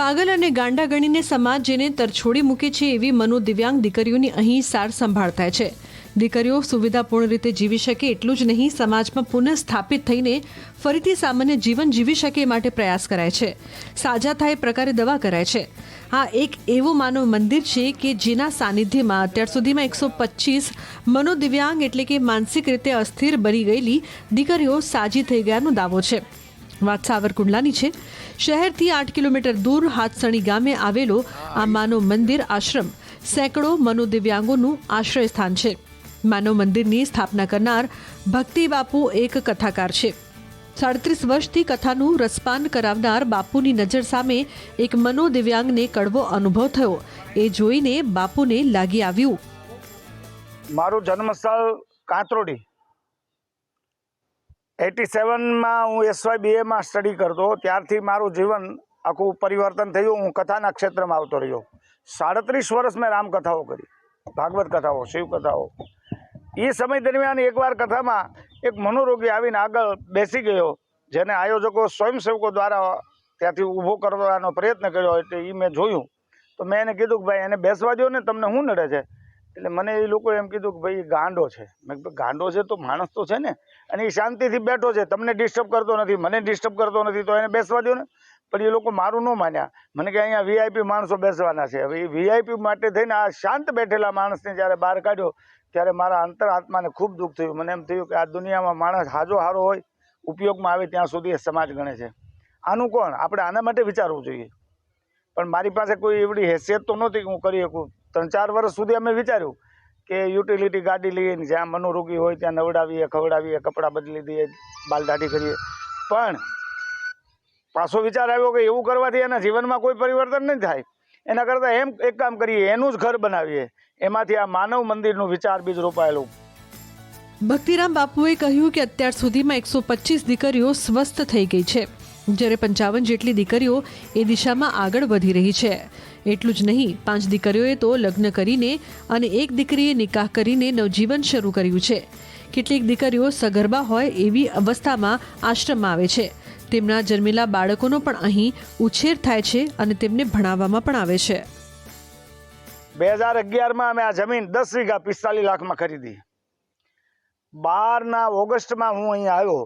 પાગલ અને ગાંડા ગણીને સમાજ જેને તરછોડી મૂકે છે એવી મનોદિવ્યાંગ દીકરીઓની અહીં સાર સંભાળ થાય છે। દીકરીઓ સુવિધાપૂર્ણ રીતે જીવી શકે એટલું જ નહીં, સમાજમાં પુનઃ સ્થાપિત થઈને ફરીથી સામાન્ય જીવન જીવી શકે એ માટે પ્રયાસ કરાય છે। સાજા થાય એ પ્રકારે દવા કરાય છે। આ એક એવું માનવ મંદિર છે કે જેના સાનિધ્યમાં અત્યાર સુધીમાં 125 મનોદિવ્યાંગ એટલે કે માનસિક રીતે અસ્થિર બની ગયેલી દીકરીઓ સાજી થઈ ગયાનો દાવો છે। વાત સાવરકુંડલાની છે। શહેરથી 8 કિલોમીટર દૂર હાથસણી ગામે આવેલો આ માનવ મંદિર આશ્રમ સેંકડો મનોદિવ્યાંગોનું આશ્રય સ્થાન છે। માનવ મંદિરની સ્થાપના કરનાર ભક્તિ બાપુ એક કથાકાર છે। 37 વર્ષથી કથાનું રસપાન કરાવનાર બાપુની નજર સામે એક મનોદિવ્યાંગને કડવો અનુભવ થયો। એ જોઈને બાપુને લાગી આવ્યું, મારું જન્મસ્થળ કાંતરોડી। 87માં હું SYBA માં સ્ટડી કરતો, ત્યારથી મારું જીવન આખું પરિવર્તન થયું। હું કથાના ક્ષેત્રમાં આવતો રહ્યો। 37 વર્ષ મેં રામકથાઓ કરી, ભાગવત કથાઓ, શિવકથાઓ। એ સમય દરમિયાન એકવાર કથામાં એક મનોરોગી આવીને આગળ બેસી ગયો, જેને આયોજકો સ્વયંસેવકો દ્વારા ત્યાંથી ઊભો કરવાનો પ્રયત્ન કર્યો। એટલે એ મેં જોયું તો મેં એને કીધું કે ભાઈ એને બેસવા દો ને, તમને શું નડે છે? એટલે મને એ લોકો એમ કીધું કે ભાઈ ગાંડો છે। મેં કીધું ગાંડો છે તો માણસ તો છે ને, અને એ શાંતિથી બેઠો છે, તમને ડિસ્ટર્બ કરતો નથી, મને ડિસ્ટર્બ કરતો નથી, તો એને બેસવા દો ને। પણ એ લોકો મારું ન માન્યા। મને કે અહીંયા VIP માણસો બેસવાના છે। હવે એ VIP માટે થઈને આ શાંત બેઠેલા માણસને જ્યારે બહાર કાઢ્યો ત્યારે મારા અંતરાત્માને ખૂબ દુઃખ થયું। મને એમ થયું કે આ દુનિયામાં માણસ હાજો હારો હોય, ઉપયોગમાં આવે ત્યાં સુધી એ સમાજ ગણે છે। આનું કોણ? આપણે આના માટે વિચારવું જોઈએ। પણ મારી પાસે કોઈ એવડી હેસિયત તો નહોતી કે હું કરી શકું। 3-4 વર્ષ સુધી અમે વિચાર્યું કે યુટિલિટી ગાડી લઈને જ્યાં મનોરોગી હોય ત્યાં નવડાવીએ, ખવડાવીએ, કપડાં બદલી દઈએ, બાલદાઢી કરીએ। પણ પાછો વિચાર આવ્યો કે એવું કરવાથી એના જીવનમાં કોઈ પરિવર્તન નહીં થાય। એના કરતાં એમ એક કામ કરીએ, એનું જ ઘર બનાવીએ। એમાંથી આ માનવ મંદિરનું વિચાર બીજ રોપાયેલું। ભક્તિરામ બાપુએ કહ્યું કે અત્યાર સુધીમાં 125 દીકરીઓ સ્વસ્થ થઈ ગઈ છે, જ્યારે 55 જેટલી દીકરીઓ એ દિશામાં આગળ વધી રહી છે। એટલું જ નહીં, 5 દીકરીઓએ તો લગ્ન કરીને અને એક દીકરીએ નિકાહ કરીને નવજીવન શરૂ કર્યું છે। કેટલીક દીકરીઓ સગર્ભા હોય એવી અવસ્થામાં આશ્રમમાં આવે છે। તેમના જન્મેલા બાળકોનો પણ અહીં ઉછેર થાય છે અને તેમને ભણાવવામાં પણ આવે છે। 2011માં અમે આ જમીન 10 વીઘા 45 લાખમાં ખરીદી। 12ના ઓગસ્ટમાં હું અહીંયા આવ્યો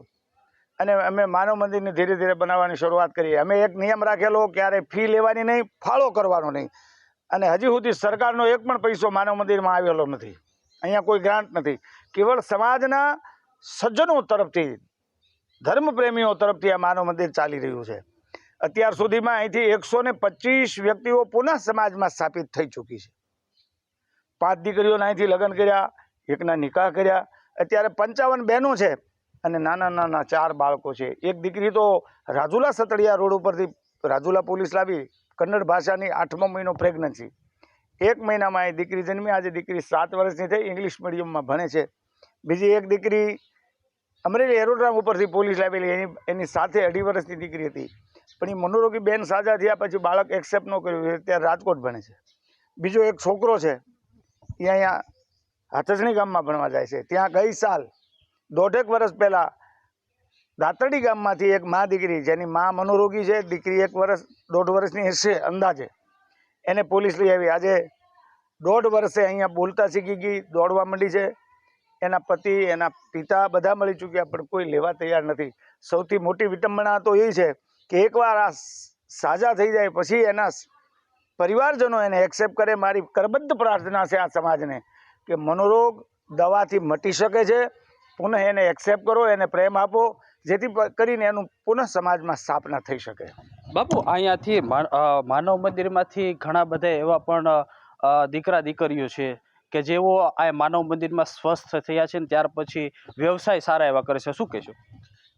અને અમે માનવ મંદિરની ધીરે ધીરે બનાવવાની શરૂઆત કરી। અમે એક નિયમ રાખેલો, ક્યારે ફી લેવાની નહીં, ફાળો કરવાનો નહીં। અને હજી સુધી સરકારનો એક પણ પૈસો માનવ મંદિરમાં આવેલો નથી। અહીંયા કોઈ ગ્રાન્ટ નથી, કેવળ સમાજના સજ્જનો તરફથી, ધર્મપ્રેમીઓ તરફથી આ માનવ મંદિર ચાલી રહ્યું છે। અત્યાર સુધીમાં અહીંથી 125 વ્યક્તિઓ પુનઃ સમાજમાં સ્થાપિત થઈ ચૂકી છે। 5 દીકરીઓના અહીંથી લગ્ન કર્યા, એકના નિકાહ કર્યા। અત્યારે 55 બહેનો છે અને નાના નાના 4 બાળકો છે। એક દીકરી તો રાજુલા સતડિયા રોડ ઉપરથી રાજુલા પોલીસ લાવી, કન્નડ ભાષાની 8મો મહિનો પ્રેગ્નન્સી, 1 મહિનામાં એ દીકરી જન્મી। આજે દીકરી 7 વર્ષની થઈ, ઇંગ્લિશ મીડિયમમાં ભણે છે। બીજી એક દીકરી અમરેલી એરોડ્રામ ઉપરથી પોલીસ લાવેલી, એની સાથે 2.5 વર્ષની દીકરી હતી, પણ એ મનોરોગી બેન સાજા થયા પછી બાળક એક્સેપ્ટ ન કર્યું, ત્યારે રાજકોટ ભણે છે। બીજો એક છોકરો છે, એ અહીંયા હાથસણી ગામમાં ભણવા જાય છે। ત્યાં ગઈ સાલ 1.5 વર્ષ પહેલાં દાતરડી ગામમાંથી એક મા દીકરી, જેની મા મનોરોગી છે, દીકરી 1.5 વર્ષની હશે અંદાજે, એને પોલીસ લઈ આવી। આજે 1.5 વર્ષે અહીંયા બોલતા શીખી ગઈ, દોડવા માંડી છે। એના પતિ, એના પિતા બધા મળી ચૂક્યા, પણ કોઈ લેવા તૈયાર નથી। સૌથી મોટી વિટંબણા તો એ છે કે એકવાર આ સાજા થઈ જાય પછી એના પરિવારજનો એને એક્સેપ્ટ કરે। મારી કરબદ્ધ પ્રાર્થના છે આ સમાજને કે મનોરોગ દવાથી મટી શકે છે। પુનઃ એને એક્સેપ્ટ કરો, એને પ્રેમ આપો, જેથી કરીને એનું પુનઃ સમાજમાં સ્થાપના થઈ શકે। બાપુ, અહીંયાથી માનવ મંદિરમાંથી ઘણા બધા એવા પણ દીકરા દીકરીઓ છે કે જેઓ આ માનવ મંદિરમાં સ્વસ્થ થયા છે ને ત્યાર પછી વ્યવસાય સારા એવા કરે છે, શું કહેશો?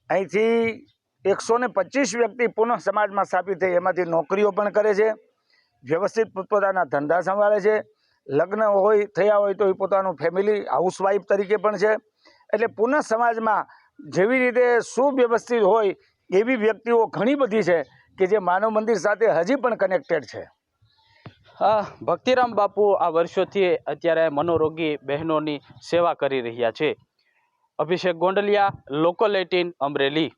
અહીંથી 125 વ્યક્તિ પુનઃ સમાજમાં સ્થાપિત થઈ, એમાંથી નોકરીઓ પણ કરે છે, વ્યવસ્થિત પોતપોતાના ધંધા સંભાળે છે। લગ્ન હોય થયા હોય તો એ પોતાનું ફેમિલી હાઉસવાઈફ તરીકે પણ છે। એટલે પુનઃ સમાજમાં જેવી રીતે સુવ્યવસ્થિત હોય એવી વ્યક્તિઓ ઘણી બધી છે કે જે માનવ મંદિર સાથે હજી પણ કનેક્ટેડ છે। ભક્તિરામ બાપુ આ વર્ષોથી અત્યારે મનોરોગી બહેનોની સેવા કરી રહ્યા છે। અભિષેક ગોંડલિયા, લોકલ 18, અમરેલી।